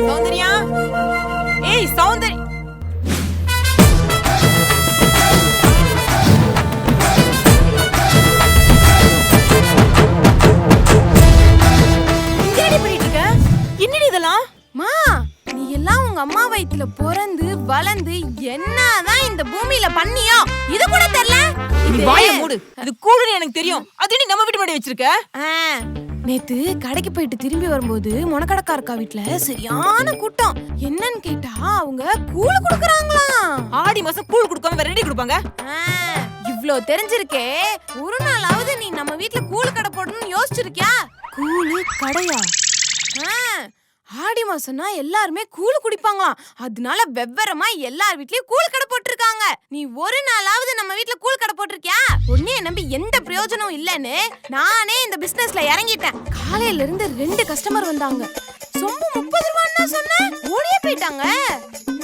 சௌந்தர்யா, ஏய் சௌந்தர்யா, என்னடி இதெல்லாம்? மா, நீ எல்லாம் உங்க அம்மா வயித்துல பிறந்து வளர்ந்து என்னதான் இந்த பூமியில பண்ணியோ இது கூட தெரியல. நீ வாயை மூடு. அது கூடுன்னு எனக்கு தெரியும். அது நீ நம்ம வீட்டு முன்னாடி வச்சிருக்க. நேத்து கடைக்கு போயிட்டு திரும்பி வரும்போது முனக்கடக்காரக்கா வீட்ல சரியான கூட்டம். என்னன்னு கேட்டா அவங்க கூழ் குடுக்கறாங்களாம். ஆடி மாசம் கூழ் குடுக்காம வேற ரெடி கொடுப்பாங்க. இவ்ளோ தெரிஞ்சிருக்கே, ஒரு நாளாவது நீ நம்ம வீட்ல கூழ் கடை போடணும்னு யோசிச்சிருக்கியா? கூழ் கடையா? ஆடி மாசம்னா எல்லாருமே கூழ் குடிப்பாங்களாம். அதனால வெவ்வரமா எல்லார் வீட்லயும் கூழ் கடை போட்டிருக்காங்க. நீ ஒரு நாளாவது நம்ம வீட்ல கூழ் கடை போட்டிருக்கியா? உன்னைய நம்பி எந்த பிரயோஜனம் இல்லன்னு நானே இந்த பிசினஸ்ல இறங்கிட்டேன். காலையில இருந்து 2 கஸ்டமர் வந்தாங்க. சொம்பு 30 ரூபான்னு சொன்னேன், ஓடியே போயிட்டாங்க.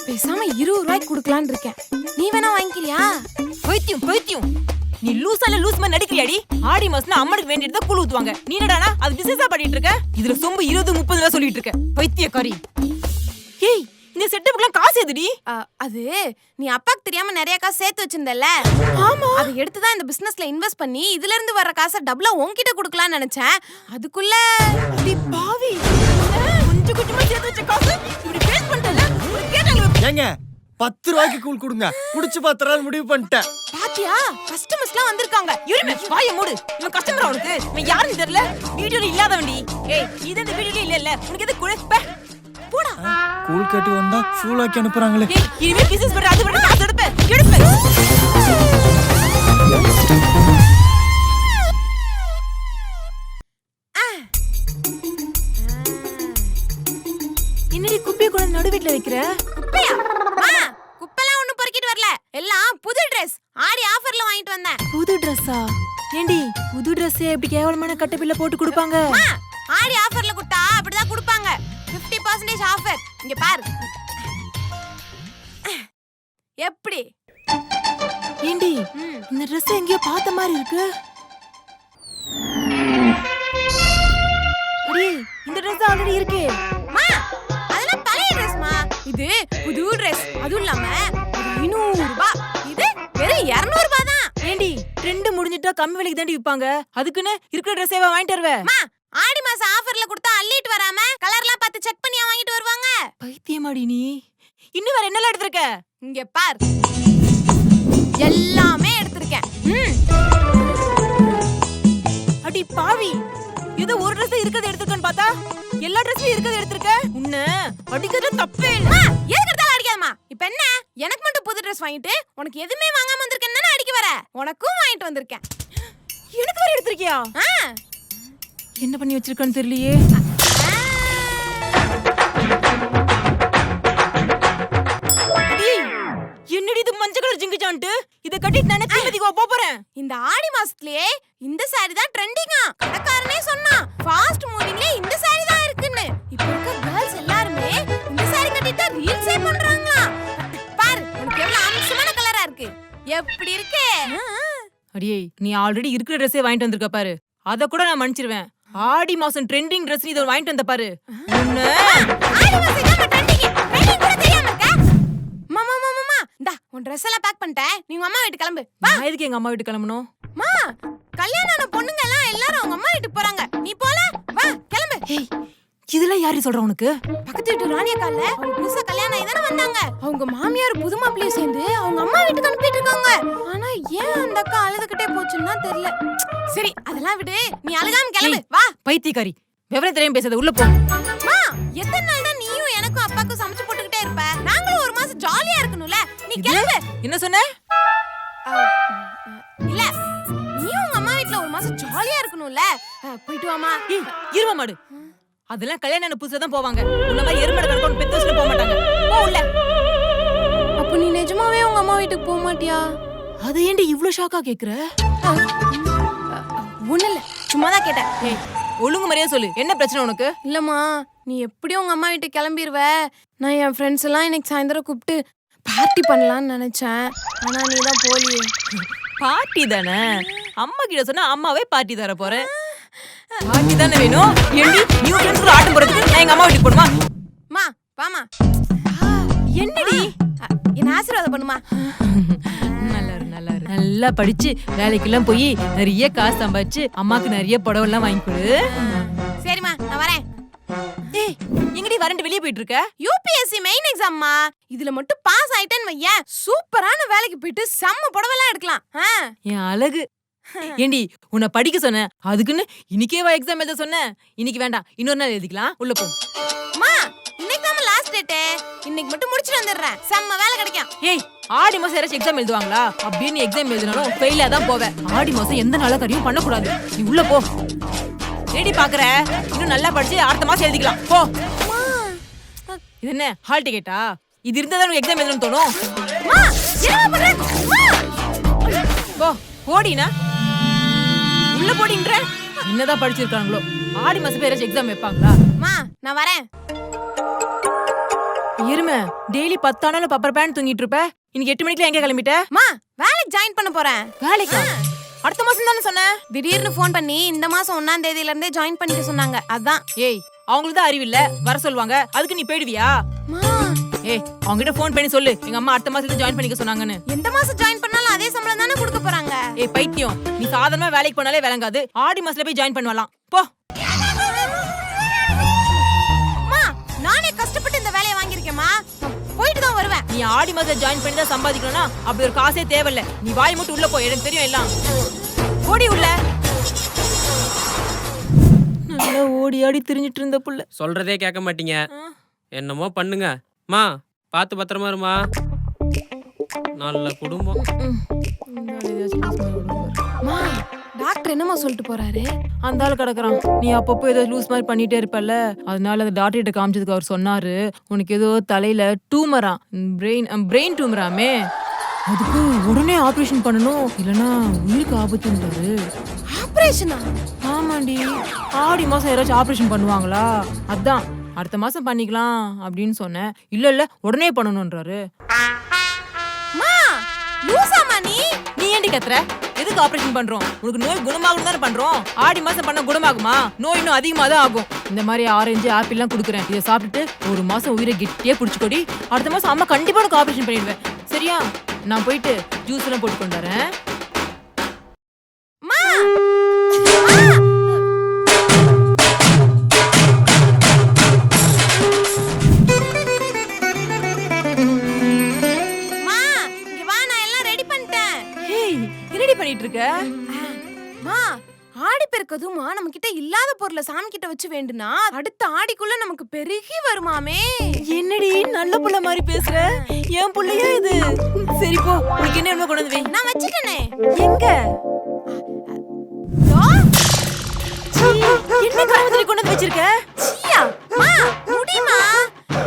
பேசாம 20 ரூபாய்க்கு குடுக்கலான்னு இருக்கேன். நீ வேணா வாங்கிக்கிறியா? பைத்தியம். நீ லூசால லூஸ் மாதிரி நடிக்கிறியாடி? ஆடி மாசம்னா அம்மனுக்கு வேண்டியது கூழ் ஊத்துவாங்க. நீ என்னடானா அது பிசினஸா பண்ணிட்டு இருக்க? இதுல சொம்பு 20-30 ரூபாய் சொல்லிட்டு இருக்க. பைத்தியக்காரி. ஏய், இந்த செட்டப்புக்குலாம் காசு எதுடி? அது நீ அப்பாக்கு தெரியாம நிறைய காசு சேர்த்து வச்சிருந்தல்ல? ஆமா. அதை எடுத்து தான் இந்த பிசினஸ்ல இன்வெஸ்ட் பண்ணி இதுல இருந்து வர்ற காசை டபுளா உன்கிட்ட கொடுக்கலாம்னு நினைச்சேன். அதுக்குள்ள அடி பாவி, கொஞ்சம் கொஞ்சமா சேர்த்து வச்ச காசு இப்படி வேஸ்ட் பண்ணிட்டல. ஏங்க 10 ரூபாய்க்கு கூழ் கொடுங்க, குடிச்சு பாத்துறான்னு முடிவு பண்ணிட்டேன். பாத்தியா, கஸ்டமர்ஸ்லாம் வந்திருக்காங்க. இருமே, வாயை மூடு. இவன் கஸ்டமர் அவனுக்கு. இவன் யாருன்னு தெரியல. வீடியோல இல்லாதவன்டி. ஏய், இது இந்த வீடியோல இல்ல. உனக்கு எது குழப்ப? போடா. கூழ் கட்டி வந்தா ஃபுல்லாக்கி அனுப்புறாங்களே. ஏய், இனிமே பிசினஸ் பண்ற அது விட காசு எடுப்ப. என்னடி குப்பையை கூட நடு வீட்ல வைக்கிற? குப்பையா? குப்பைலாம் ஒண்ணும் பொறுக்கிட்டு வரல. எல்லாம் புது Dress. ஆடி ஆஃபர்ல வாங்கிட்டு வந்தேன். புது Dress-ஆ? ஏண்டி புது Dress எப்படி கேவலமான கட்டப்பில்ல போட்டு கொடுப்பாங்க? ஆடி ஆஃபர்ல கொடுத்தா அப்படிதான் கொடுப்பாங்க. 50% ஆஃபர். இங்க பாரு. எப்படி? ஏண்டி இந்த Dress எங்கேயோ பார்த்த மாதிரி இருக்கு. அடி, இந்த Dress ஆல்ரெடி இருக்கே. அதெல்லாம் பழைய Dress-மா. இது புது Dress. அதுவும் இல்லாம 500 ரூபாய். இது வெறும் 200 ரூபாய் தான். ஏண்டி ட்ரெண்ட் முடிஞ்சிட்டா கம்மி விலைக்கு தாண்டி விப்பாங்க. அதுக்குன்னு இருக்கிற Dress-ஏவா வாங்கிட்டு வருவே? ஆடி மாசம் ஆஃபர்ல கொடுத்தா அள்ளிட்டு வராம கலர்லாம் பார்த்து செக் பண்ணியா வாங்கிட்டு வருவாங்க. பைத்தியமாடி நீ. இன்னும் வேற என்னலாம் எடுத்துருக்க? இங்க பார், எல்லாமே எடுத்துருக்கேன். அடி பாவி, ஏதோ ஒரு Dress இருக்கிறது எடுத்துக்கன்னு பார்த்தா எல்லா Dress-ம் இருக்கிறது எடுத்துருக்க. உன்ன அடிக்கிறது தப்பே இல்ல. எதுக்கு எடுத்தாலும் அடிக்காதம்மா. இப்ப என்ன, எனக்கு மட்டும் புது Dress வாங்கிட்டு உனக்கு எதுவுமே வாங்காம வந்திருக்கேன்னு அடிக்க வர? உனக்கும் வாங்கிட்டு வந்திருக்கேன். எனக்கு வேற எடுத்துருக்கியா? என்ன பண்ணி வச்சிருக்கன்னு தெரியலையே. என்னடி இது மஞ்சள் கலர் ஜிங்குச்சான்ட்டு? இத கட்டிட்டு நானே திருப்பதிக்கு போறேன். இந்த ஆடி மாசத்துலயே இந்த சாரி தான் ட்ரெண்டிங்கா. கடைக்காரனே சொன்னான், ஃபாஸ்ட் மூவிங்ல இந்த சாரி தான் இருக்குன்னு. இப்போ இருக்க கேர்ள்ஸ் எல்லாரும் இந்த சாரி கட்டிட்டா ரீல்ஸே பண்றாங்களா. பாரு, உனக்கு எவ்வளவு அம்சமான கலரா இருக்கு. எப்படி இருக்கு? அடியே, நீ ஆல்ரெடி இருக்கிற Dress-ஏ வாங்கிட்டு வந்திருக்க பாரு. அத கூட நான் மன்னிச்சிருவேன். ஆடி மாசம் ட்ரெண்டிங் Dress நீ இத வாங்கிட்டு வந்த பாரு. உன்ன ஆடி மாசம் தான் ட்ரெண்டிங். ட்ரெண்டிங் கூட தெரியாம இருக்க? மாமா இந்தா உன் Dress எல்லாம் பேக் பண்ணிட்டேன். நீ உங்க அம்மா வீட்டுக்கு கிளம்பு. வா. நான் எதுக்கு எங்க அம்மா வீட்டுக்கு கிளம்பணும்? மா, கல்யாணம் ஆன பொண்ணுங்க எல்லாம் எல்லாரும் அவங்க அம்மா வீட்டுக்கு போறாங்க. நீ போல? வா, கிளம்பு. ஏய், இதெல்லாம் யாரு சொல்ற உனக்கு? பக்கத்து வீட்டு ராணியக்கால அவங்க புதுசா கல்யாணம் ஆயிதானே வந்தாங்க. அவங்க மாமியார் புது மாப்பிள்ளைய சேர்ந்து அவங்க அம்மா வீட்டுக்கு அனுப்பிட்டு இருக்காங்க. ஆனா ஏன் அந்த அக்கா அழுதுகிட்டே போச்சுன்னு தான் தெரியல. சரி, அதெல்லாம் விடு. நீ அழுகாம கிளம்பு. வா. பைத்தியக்காரி, விவரம் தெரியாம பேசாத, உள்ள போ. மா, எத்தனை நாள் தான் நீயும் எனக்கும் அப்பாக்கும் சமைச்சு போட்டுக்கிட்டே இருப்ப? நாங்களும் ஒரு மாசம் ஜாலியா இருக்கணும்ல. நீ கிளம்பு. என்ன சொன்ன? இல்ல, நீயும் உங்க அம்மா வீட்ல ஒரு மாசம் ஜாலியா இருக்கணும்ல. போயிட்டு வாமா. இருவ மாடு. அதெல்லாம் கல்யாணம் புதுசா தான் போவாங்க. உன்ன மாதிரி எருமட கணக்கு பெத்த வயசுல போக மாட்டாங்க. போ உள்ள. அப்ப நீ நிஜமாவே உங்க அம்மா வீட்டுக்கு போக மாட்டியா? அது ஏண்டி இவ்ளோ ஷாக்கா கேக்குற? ஒண்ணு இல்ல, சும்மா தான் கேட்டேன். ஏய், ஒழுங்கு மரியாதை சொல்லு. என்ன பிரச்சனை உனக்கு? இல்லம்மா, நீ எப்படியும் உங்க அம்மா வீட்டுக்கு கிளம்பிடுவ. நான் என் ஃப்ரெண்ட்ஸ் எல்லாம் இன்னைக்கு சாயந்தரம் கூப்பிட்டு பார்ட்டி பண்ணலாம்னு நினைச்சேன். ஆனா நீ தான் போலியே. பார்ட்டி தானே? அம்மா கிட்ட சொன்னா அம்மாவே பார்ட்டி தர போறேன். ஆட்டி தானே வேணும். ஏண்டி நீ ஃப்ரெண்ட்ஸ் கூட ஆட்டம் போறதுக்கு நான் எங்க அம்மா வீட்டுக்கு போணுமா? மா வாமா, என்னடி என்ன ஆசீர்வாதம் பண்ணுமா. நல்லா படிச்சு வேலைக்கெல்லாம் போய் நிறைய காசு சம்பாதிச்சு அம்மாக்கு நிறைய புடவை எல்லாம் வாங்கி கொடு. சரிம்மா நான் வரேன். ஏய் எங்கடி வரண்டு வெளியே போயிட்டு இருக்க? யூபிஎஸ்சி மெயின் எக்ஸாம்மா. இதுல மட்டும் பாஸ் ஆயிட்டேன்னு வையேன், சூப்பரான வேலைக்கு போயிட்டு செம்ம புடவைலாம் எடுக்கலாம். என் அழகு. ஏண்டி உன்னை படிக்க சொன்னேன், அதுக்குன்னு இன்னைக்கேவா எக்ஸாம் எழுத சொன்னேன்? இன்னைக்கு வேண்டாம், இன்னொரு நாள் எழுதிக்கலாம். உள்ள போ. அம்மா இன்னைக்கு தான் லாஸ்ட் டேட், இன்னைக்கு மட்டும் முடிச்சிட்டு வந்துடுறேன், செம்ம வேலை கிடைக்கும். ஏய் ஆடி மாசம் யாராச்சும் எக்ஸாம் எழுதுவாங்களா? அப்படின்னு எக்ஸாம் எழுதினாலும் ஃபெயிலா தான் போவேன். ஆடி மாசம் எந்த நாள கறியும் பண்ணக்கூடாது. நீ உள்ள போ. ரெடி பாக்குற, இன்னும் நல்லா படிச்சு அடுத்த மாசம் எழுதிக்கலாம். போ. இது என்ன ஹால் டிக்கெட்டா? இது இருந்தா தான் எக்ஸாம் எழுதணும்னு தோணும். அம்மா என்ன பண்ற? அம்மா போ ஓடினா உள்ள போடின்ற. என்னதான் படிச்சிருக்காங்களோ, ஆடி மாசம் பேர் எக்ஸாம் வைப்பாங்களா? அம்மா நான் வரேன். இருமே டெய்லி 10 ஆனாலும் பப்பர் பேண்ட் தூங்கிட்டு இருப்ப. இன்னைக்கு 8 மணிக்குலாம் எங்க கிளம்பிட்ட? அம்மா வேலைக்கு ஜாயின் பண்ண போறேன். வேலைக்கா? அடுத்த மாசம் தானே சொன்ன. திடீர்னு ஃபோன் பண்ணி இந்த மாசம் 1ஆம் தேதியில இருந்தே ஜாயின் பண்ணிக்க சொன்னாங்க. அதான். ஏய் அவங்களுக்கு தான் அறிவில்ல, வர சொல்லுவாங்க, அதுக்கு நீ போயிடுவியா? அம்மா ஏய் அவங்க கிட்ட ஃபோன் பண்ணி சொல்லு, எங்க அம்மா அடுத்த மாசத்துல ஜாயின் பண்ணிக்க சொன்னாங்கன்னு. எந்த மாசம் ஜாயின் பண்ணாலும் அதே சம்பளம் தானே கொடுக்க போறாங்க. ஏய் பைத்தியம், நீ சாதாரணமா வேலைக்கு போனாலே விளங்காது. ஆடி மாசத்துல போய் ஜாயின் பண்ணலாம். போ. அம்மா நானே கஷ்டப்பட்டு இந்த வேலையை வாங்கியிருக்கேம்மா, போயிட்டு தான் வருவேன். நீ ஆடி மாசத்துல ஜாயின் பண்ணி தான் சம்பாதிக்கணும்னா அப்படி ஒரு காசே தேவையில்ல. நீ வாய் மட்டும் உள்ள போ, எனக்கு தெரியும் எல்லாம். ஓடி உள்ள. நல்லா ஓடி ஆடி திரிஞ்சிட்டு இருந்த புள்ள சொல்றதே கேட்க மாட்டீங்க. என்னமோ பண்ணுங்க. மா பார்த்து பத்திரமா இருமா. நல்ல குடும்பம். அம்மா டாக்டர் என்னம்மா சொல்லிட்டு போறாரு? அந்த ஆள் கிடக்குறான். நீ அப்பப்போ ஏதோ லூஸ் மாதிரி பண்ணிட்டே இருப்பல்ல, அதனால அந்த டாக்டர் கிட்ட காமிச்சதுக்கு அவர் சொன்னாரு, உனக்கு ஏதோ தலையில டூமரா, பிரெயின் டூமராமே, அதுக்கு உடனே ஆபரேஷன் பண்ணணும், இல்லனா உயிருக்கு ஆபத்துன்றாரு. ஆபரேஷனா? ஆமாண்டி, ஆடி மாசம் யாராச்சும் ஆபரேஷன் பண்ணுவாங்களா? அதான் அடுத்த மாசம் பண்ணிக்கலாம் அப்படின்னு சொன்னேன். இல்ல உடனே பண்ணணும்ன்றாரு. அம்மா லூசாமா நீ? நீ ஏண்டி கத்துற? எதுக்கு ஆபரேஷன் பண்றோம்? உனக்கு நோய் குணமாகணும் தானே பண்றோம். ஆடி மாசம் பண்ண குணமாகுமா? நோய் இன்னும் அதிகமா தான் ஆகும். இந்த மாதிரி ஆரஞ்சு ஆப்பிள் எல்லாம் குடுக்குறேன், இதை சாப்பிட்டுட்டு ஒரு மாசம் உயிரை கெட்டியே புடிச்சுக்கொடி. அடுத்த மாசம் அம்மா கண்டிப்பா உனக்கு ஆபரேஷன் பண்ணிடுவேன், சரியா? நான் போயிட்டு ஜூஸ் எல்லாம் போட்டு கொண்டு வரேன். அம்மா பண்ணிட்டு இருக்க? மா ஆடி பெருக்கதுமா நம்ம கிட்ட இல்லாத பொருளை சாமி கிட்ட வச்சு வேண்டுனா அடுத்த ஆடிக்குள்ள நமக்கு பெருகி வருமாமே. என்னடி நல்ல புள்ள மாதிரி பேசுற? என் புள்ளையா இது? சரி போ, உனக்கு என்ன கொண்டு வந்து வை. நான் வச்சிட்டேனே. எங்க? என்ன கருமத்துல கொண்டு வந்து வச்சிருக்க? சீயா மா முடிமா,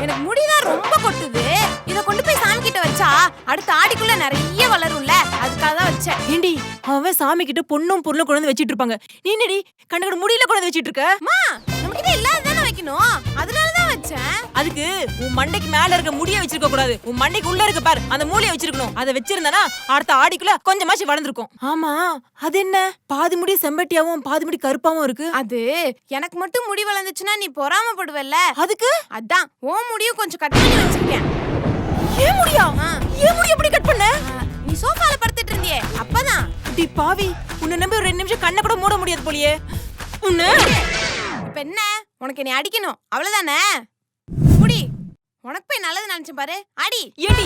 எனக்கு முடிதான் ரொம்ப கொட்டுது. இத கொண்டு போய் சாமி கிட்ட வச்சா அடுத்த ஆடிக்குள்ள நிறைய வளரும்ல, அதுக்காக தான் வச்சேன். ஏண்டி அவன் சாமி கிட்ட பொண்ணும் பொருளும் கொண்டு வந்து வச்சிட்டு இருப்பாங்க, நீ என்னடி கண்ணகட முடியல கொண்டு வந்து வச்சிட்டு இருக்க? மா நம்ம கிட்ட இல்லாத தானே வைக்கணும், அதனால தான் வச்சேன். அதுக்கு உன் மண்டைக்கு மேல இருக்க முடிய வச்சிருக்க கூடாது, உன் மண்டைக்கு உள்ள இருக்க பாரு அந்த மூளைய வச்சிருக்கணும். அதை வச்சிருந்தனா அடுத்த ஆடிக்குள்ள கொஞ்சமாச்சு வளர்ந்துருக்கும். ஆமா அது என்ன பாதி முடி செம்பட்டியாவும் பாதி முடி கருப்பாவும் இருக்கு? அது எனக்கு மட்டும் முடி வளர்ந்துச்சுன்னா நீ பொறாமப்படுவல்ல, அதுக்கு அதான் உன் முடியும் கொஞ்சம் கட் பண்ணி வச்சிருக்கேன். ஏன் முடியா? ஏன் முடி எப்படி கட் பண்ண? நீ சோஃபால படுத்துட்டு இருந்தியே அப்பதான். டி பாவி, உன்னை நம்பி ஒரு 2 நிமிஷம் கண்ணை கூட மூட முடியாது போலியே. உன்னை இப்ப என்ன உனக்கு நீ அடிக்கணும் அவ்வளவுதானே? முடி உனக்கு போய் நல்லது நினைச்சேன் பாரு, அடி. ஏடி